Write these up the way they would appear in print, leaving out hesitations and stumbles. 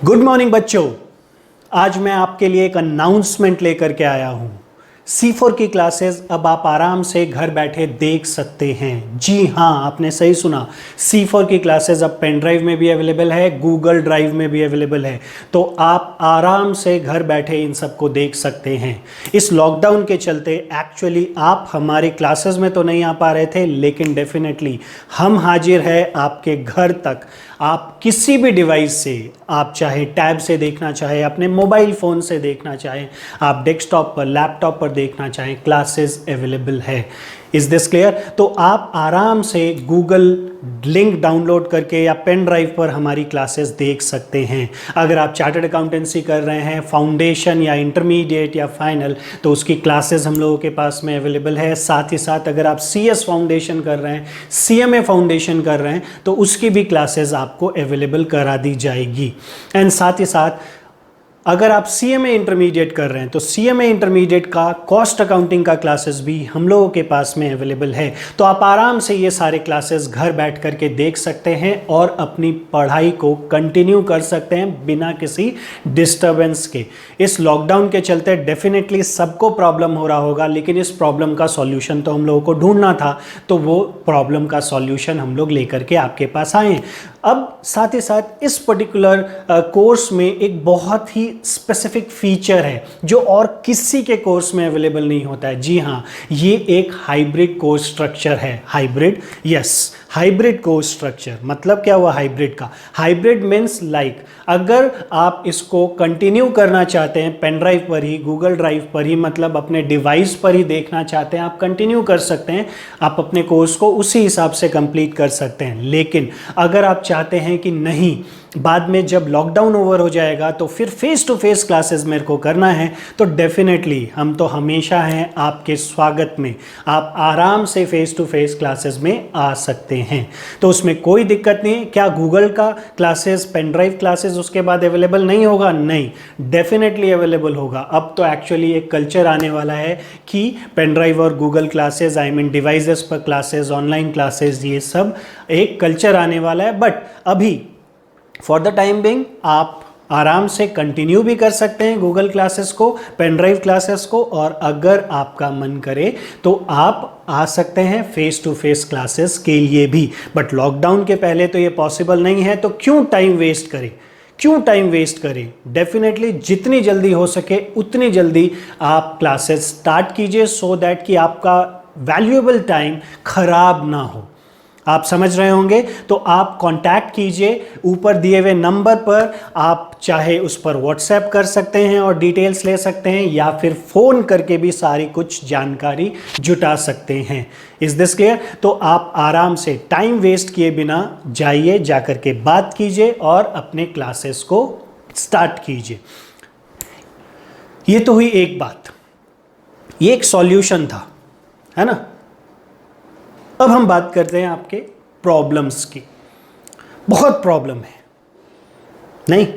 Good morning बच्चों। आज मैं आपके लिए एक अनाउंसमेंट लेकर के आया हूं। C4 की क्लासेस अब आप आराम से घर बैठे देख सकते हैं। जी हाँ, आपने सही सुना। C4 की क्लासेस अब पेन ड्राइव में भी अवेलेबल है, गूगल ड्राइव में भी अवेलेबल है। तो आप आराम से घर बैठे इन सबको देख सकते हैं। इस लॉकडाउन के चलते एक्चुअली आप हमारी क्लासेस में तो नहीं आ पा रहे थे, लेकिन डेफिनेटली हम हाजिर है आपके घर तक। आप किसी भी डिवाइस से, आप चाहे टैब से देखना चाहे, अपने मोबाइल फ़ोन से देखना चाहें, आप डेस्कटॉप पर, लैपटॉप पर देखना चाहें, क्लासेस अवेलेबल है। Is this clear? तो आप आराम से गूगल लिंक डाउनलोड करके या पेन ड्राइव पर हमारी क्लासेस देख सकते हैं। अगर आप चार्टर्ड अकाउंटेंसी कर रहे हैं, फाउंडेशन या इंटरमीडिएट या फाइनल, तो उसकी क्लासेस हम लोगों के पास में अवेलेबल है। साथ ही साथ अगर आप CS फाउंडेशन कर रहे हैं, CMA फाउंडेशन कर रहे हैं, तो उसकी भी क्लासेस आपको अवेलेबल करा दी जाएगी। एंड साथ ही साथ अगर आप CMA इंटरमीडिएट कर रहे हैं, तो CMA इंटरमीडिएट का कॉस्ट अकाउंटिंग का क्लासेस भी हम लोगों के पास में अवेलेबल है। तो आप आराम से ये सारे क्लासेस घर बैठ करके देख सकते हैं और अपनी पढ़ाई को कंटिन्यू कर सकते हैं बिना किसी डिस्टर्बेंस के। इस लॉकडाउन के चलते डेफिनेटली सबको प्रॉब्लम हो रहा होगा, लेकिन इस प्रॉब्लम का सॉल्यूशन तो हम लोगों को ढूंढना था, तो वो प्रॉब्लम का सॉल्यूशन हम लोग लेकर के आपके पास आए। अब साथ ही साथ इस पर्टिकुलर कोर्स में एक बहुत ही स्पेसिफिक फीचर है जो और किसी के कोर्स में अवेलेबल नहीं होता है। जी हाँ, ये एक हाइब्रिड कोर्स स्ट्रक्चर है। Hybrid, yes, hybrid course structure. मतलब क्या हुआ हाइब्रिड का? हाइब्रिड मीन्स लाइक अगर आप इसको कंटिन्यू करना चाहते हैं पेन ड्राइव पर ही, गूगल ड्राइव पर ही, मतलब अपने डिवाइस पर ही देखना चाहते हैं, आप कंटिन्यू कर सकते हैं। आप अपने कोर्स को उसी हिसाब से कंप्लीट कर सकते हैं। लेकिन अगर आप चाहते हैं कि नहीं, बाद में जब लॉकडाउन ओवर हो जाएगा तो फिर फेस टू फेस क्लासेस मेरे को करना है, तो डेफिनेटली हम तो हमेशा हैं आपके स्वागत में। आप आराम से फेस टू फेस क्लासेस में आ सकते हैं, तो उसमें कोई दिक्कत नहीं। क्या गूगल का क्लासेस, पेन ड्राइव क्लासेस उसके बाद अवेलेबल नहीं होगा? नहीं, डेफिनेटली अवेलेबल होगा। अब तो एक्चुअली एक कल्चर आने वाला है कि पेन ड्राइव और Google classes, I mean devices पर क्लासेस, ऑनलाइन क्लासेस, ये सब एक कल्चर आने वाला है। बट अभी फॉर द टाइम बिंग आप आराम से कंटिन्यू भी कर सकते हैं गूगल क्लासेस को, पेन ड्राइव क्लासेस को, और अगर आपका मन करे तो आप आ सकते हैं फेस टू फेस क्लासेस के लिए भी। बट लॉकडाउन के पहले तो ये पॉसिबल नहीं है, तो क्यों टाइम वेस्ट करें? क्यों टाइम वेस्ट करें? डेफिनेटली जितनी जल्दी हो सके उतनी जल्दी आप क्लासेस स्टार्ट कीजिए, सो दैट कि आपका वैल्यूएबल टाइम खराब ना हो। आप समझ रहे होंगे? तो आप कांटेक्ट कीजिए ऊपर दिए हुए नंबर पर। आप चाहे उस पर व्हाट्सएप कर सकते हैं और डिटेल्स ले सकते हैं, या फिर फ़ोन करके भी सारी कुछ जानकारी जुटा सकते हैं। Is this clear? तो आप आराम से टाइम वेस्ट किए बिना जाइए, जाकर के बात कीजिए और अपने क्लासेस को स्टार्ट कीजिए। ये तो हुई एक बात, ये एक सॉल्यूशन था, है ना? अब हम बात करते हैं आपके प्रॉब्लम्स की। बहुत प्रॉब्लम है, नहीं?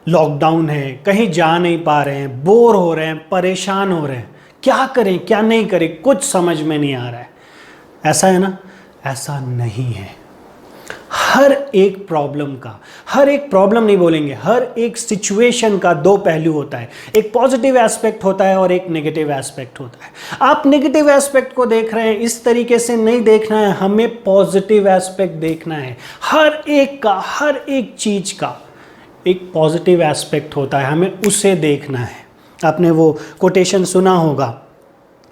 लॉकडाउन है, कहीं जा नहीं पा रहे हैं, बोर हो रहे हैं, परेशान हो रहे हैं, क्या करें क्या नहीं करें, कुछ समझ में नहीं आ रहा है। ऐसा है ना? ऐसा नहीं है। हर एक प्रॉब्लम का, हर एक प्रॉब्लम नहीं बोलेंगे, हर एक सिचुएशन का दो पहलू होता है। एक पॉजिटिव एस्पेक्ट होता है और एक नेगेटिव एस्पेक्ट होता है। आप नेगेटिव एस्पेक्ट को देख रहे हैं, इस तरीके से नहीं देखना है, हमें पॉजिटिव एस्पेक्ट देखना है। हर एक का, हर एक चीज का एक पॉजिटिव एस्पेक्ट होता है, हमें उसे देखना है। आपने वो कोटेशन सुना होगा,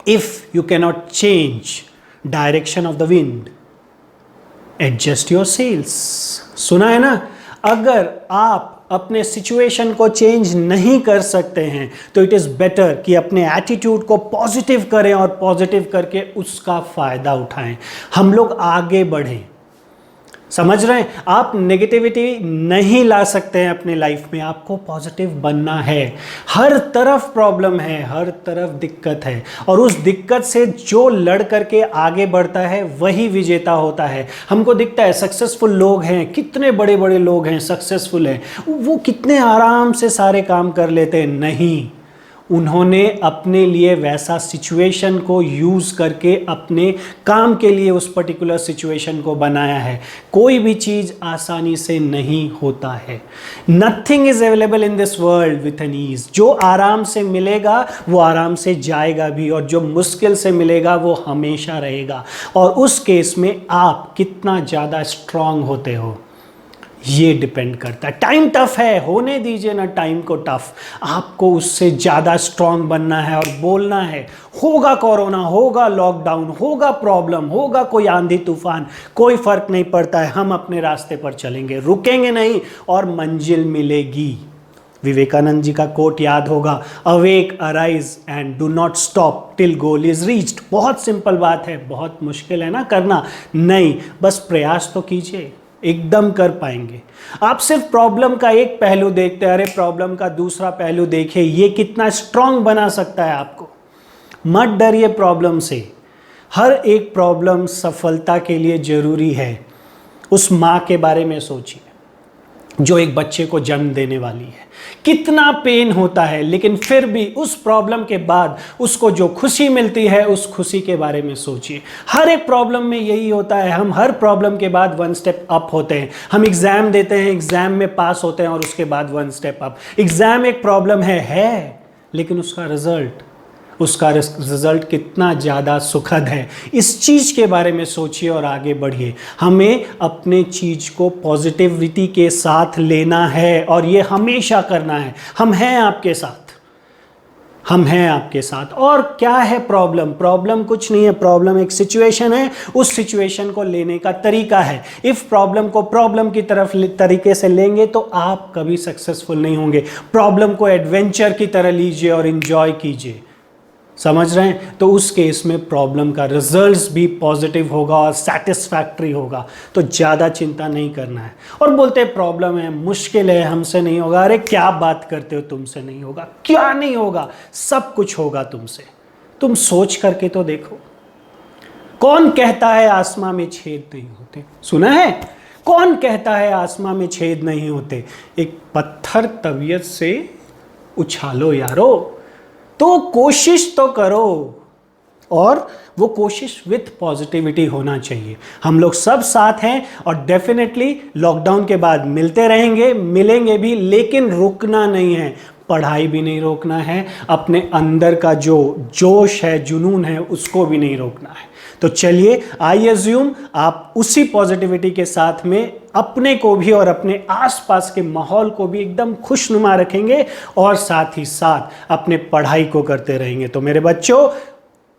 if you can not change direction of the wind, adjust your sails. सुना है ना? अगर आप अपने सिचुएशन को चेंज नहीं कर सकते हैं, तो इट इज़ बेटर कि अपने एटीट्यूड को पॉजिटिव करें और पॉजिटिव करके उसका फ़ायदा उठाएं। हम लोग आगे बढ़ें। समझ रहे हैं? आप नेगेटिविटी नहीं ला सकते हैं अपने लाइफ में, आपको पॉजिटिव बनना है। हर तरफ प्रॉब्लम है, हर तरफ दिक्कत है, और उस दिक्कत से जो लड़ करके आगे बढ़ता है वही विजेता होता है। हमको दिखता है सक्सेसफुल लोग हैं, कितने बड़े बड़े लोग हैं, सक्सेसफुल हैं, वो कितने आराम से सारे काम कर लेते हैं। नहीं, उन्होंने अपने लिए वैसा सिचुएशन को यूज़ करके अपने काम के लिए उस पर्टिकुलर सिचुएशन को बनाया है। कोई भी चीज़ आसानी से नहीं होता है। Nothing is available in this world with an ease. जो आराम से मिलेगा वो आराम से जाएगा भी, और जो मुश्किल से मिलेगा वो हमेशा रहेगा। और उस केस में आप कितना ज़्यादा स्ट्रांग होते हो ये डिपेंड करता है। टाइम टफ है, होने दीजिए ना टाइम को टफ। आपको उससे ज़्यादा स्ट्रांग बनना है और बोलना है, होगा कोरोना, होगा लॉकडाउन, होगा प्रॉब्लम, होगा कोई आंधी तूफान, कोई फर्क नहीं पड़ता है, हम अपने रास्ते पर चलेंगे, रुकेंगे नहीं और मंजिल मिलेगी। विवेकानंद जी का कोट याद होगा, awake arise and do not stop till goal is reached. बहुत सिंपल बात है, बहुत मुश्किल है ना करना, नहीं, बस प्रयास तो कीजिए, एकदम कर पाएंगे। आप सिर्फ प्रॉब्लम का एक पहलू देखते हैं, अरे प्रॉब्लम का दूसरा पहलू देखिए, ये कितना स्ट्रांग बना सकता है आपको। मत डरिए प्रॉब्लम से, हर एक प्रॉब्लम सफलता के लिए जरूरी है। उस माँ के बारे में सोचिए जो एक बच्चे को जन्म देने वाली है, कितना पेन होता है, लेकिन फिर भी उस प्रॉब्लम के बाद उसको जो खुशी मिलती है उस खुशी के बारे में सोचिए। हर एक प्रॉब्लम में यही होता है, हम हर प्रॉब्लम के बाद वन स्टेप अप होते हैं। हम एग्जाम देते हैं, एग्जाम में पास होते हैं और उसके बाद वन स्टेप अप। एग्जाम एक प्रॉब्लम है, लेकिन उसका रिजल्ट कितना ज़्यादा सुखद है। इस चीज़ के बारे में सोचिए और आगे बढ़िए। हमें अपने चीज़ को पॉजिटिविटी के साथ लेना है और ये हमेशा करना है। हम हैं आपके साथ, हम हैं आपके साथ। और क्या है प्रॉब्लम? प्रॉब्लम कुछ नहीं है, प्रॉब्लम एक सिचुएशन है, उस सिचुएशन को लेने का तरीका है। इफ़ प्रॉब्लम को प्रॉब्लम की तरफ तरीके से लेंगे तो आप कभी सक्सेसफुल नहीं होंगे। प्रॉब्लम को एडवेंचर की तरह लीजिए और इंजॉय कीजिए, समझ रहे हैं? तो उस केस में प्रॉब्लम का रिजल्ट्स भी पॉजिटिव होगा और सेटिस्फैक्टरी होगा। तो ज़्यादा चिंता नहीं करना है। और बोलते हैं प्रॉब्लम है, मुश्किल है, हमसे नहीं होगा। अरे क्या बात करते हो, तुमसे नहीं होगा? क्या नहीं होगा? सब कुछ होगा तुमसे। तुम सोच करके तो देखो। कौन कहता है आसमां में छेद नहीं होते? सुना है? कौन कहता है आसमां में छेद नहीं होते? एक पत्थर तबीयत से उछालो यारो, तो कोशिश तो करो, और वो कोशिश विथ पॉजिटिविटी होना चाहिए। हम लोग सब साथ हैं और डेफिनेटली लॉकडाउन के बाद मिलते रहेंगे, मिलेंगे भी, लेकिन रुकना नहीं है, पढ़ाई भी नहीं रोकना है, अपने अंदर का जो जोश है, जुनून है, उसको भी नहीं रोकना है। तो चलिए, आई एज्यूम आप उसी पॉजिटिविटी के साथ में अपने को भी और अपने आसपास के माहौल को भी एकदम खुशनुमा रखेंगे और साथ ही साथ अपने पढ़ाई को करते रहेंगे। तो मेरे बच्चों,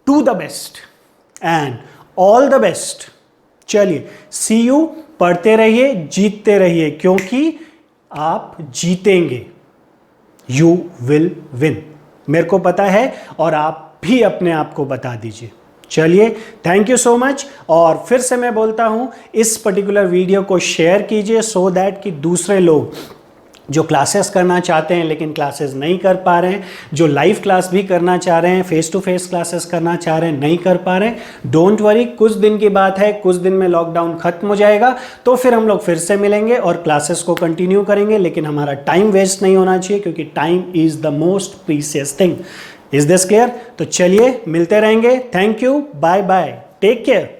do the best and all the best. चलिए, सी यू। पढ़ते रहिए, जीतते रहिए, क्योंकि आप जीतेंगे। यू विल विन, मेरे को पता है, और आप भी अपने आप को बता दीजिए। चलिए, थैंक यू सो मच। और फिर से मैं बोलता हूँ, इस पर्टिकुलर वीडियो को शेयर कीजिए सो दैट कि दूसरे लोग जो क्लासेस करना चाहते हैं लेकिन क्लासेस नहीं कर पा रहे हैं, जो लाइव क्लास भी करना चाह रहे हैं, फेस टू फेस क्लासेस करना चाह रहे हैं, नहीं कर पा रहे हैं, डोंट वरी, कुछ दिन की बात है, कुछ दिन में लॉकडाउन खत्म हो जाएगा, तो फिर हम लोग फिर से मिलेंगे और क्लासेस को कंटिन्यू करेंगे। लेकिन हमारा टाइम वेस्ट नहीं होना चाहिए, क्योंकि time is the most precious thing. Is this clear? तो चलिए, मिलते रहेंगे। Thank you, bye bye, take care.